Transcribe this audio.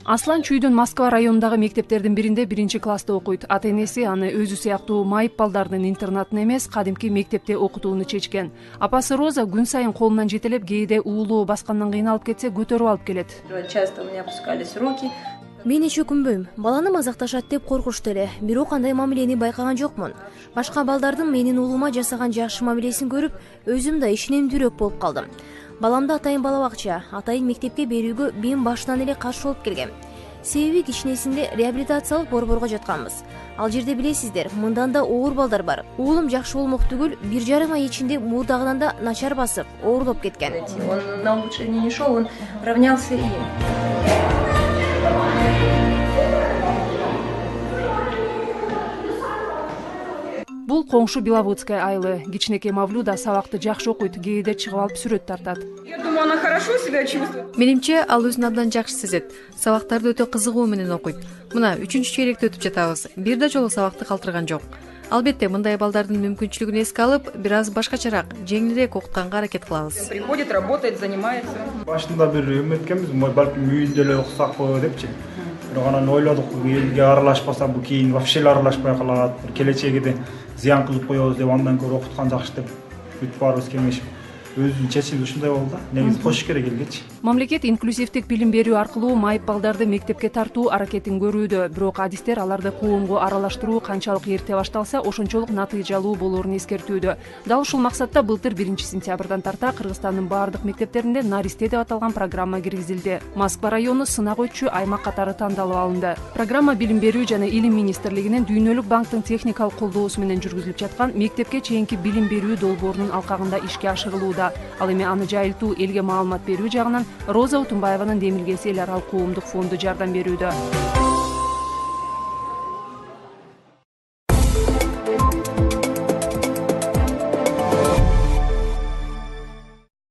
Аслан Чүйдүн Москва районундагы мектептердин биринде 1-класста окуйт. Ата-энеси аны өзү сыяктуу майып балдардын интернатына эмес, кадимки мектепте окутууну чечкен. Апасы Роза күн сайын колунан жетелеп, кээде уулоо баскандан кыйналып кетсе көтөрүп алып келет. Часто у меня опускались руки. Мен эч өкүнбөйм. Баланы мазакташат деп коркушту эле. Бирок кандай мамилени байкаган жокмун. Башка балдардын менин уулума жасаган жакшы мамилесин көрүп, өзүм да ишенимдүүрөөк болуп калдым. Баламды атайын бала бакча, атайын мектепке берүүгө мен башынан эле каршы болуп келгем. Себеби кичинесинде реабилитациялык борборго жатканбыз. Ал жерде билесиздер, мындан да оор балдар бар. Уулум жакшы болмок түгүл, 1,5 ай ичинде мурдагынан да начар басып, оорулуп кеткен. Он на улучшение не шел, он равнялся им. Бул коңшу Беловодская айылы. Кичинекей Мавлюда сабакты жакшы окуйт, кээде чыгып алып сүрөт тартат. Я думаю, она хорошо себя чувствует. Менимче, ал өзүн абдан жакшы сезет. Сабактарды өтө кызыгуу менен окуйт. Мына 3-чейректе өтүп жатабыз. Бир да жолу сабакты калтырган жок. Албетте, мындай балдардын мүмкүнчүлүгүн эске алып, бир аз башкачараак, жеңилирээк окутканга аракет кылабыз. Приходит, работает, занимается. Башында бир эметкенбиз, балким үйүндө эле окусакпы депчи. Бирок анан ойлодук, элге аралашпаса бул кийин вообще эле аралашпай калат, келечегиде зыян кылып коебуз деп андан көрө окуткан жакшы деп бүт баарыбыз кеңешип өзүнүн чечими ушундай болду да. Негизи кош керек элгечи. Мамлекет инклюзивдик билим берүү аркылуу майып балдарды мектепке тартуу аракетин көрүүдө. Бирок адистер аларды коомго аралаштыруу канчалык эрте башталса, ошончолук натыйжалуу болоорун эскертүүдө. Дал ушул максатта былтыр 1-сентябрдан тарта Кыргызстандын баардык мектептеринде Наристе деп аталган программа киргизилди. Москва району сынак өтчү аймак катары тандалып алынды. Программа Билим берүү жана Илим министрлигинин Дүйнөлүк банктын техникалык колдоосу менен жүргүзүлүп жаткан мектепке чейинки билим берүү долбоорунун алкагында ишке ашырылууда. Ал эми аны жайылтуу, элге маалымат берүү жагынан Роза Утунбаеванын демилгеси эл аралык коомдук фонду жардам берүүдө.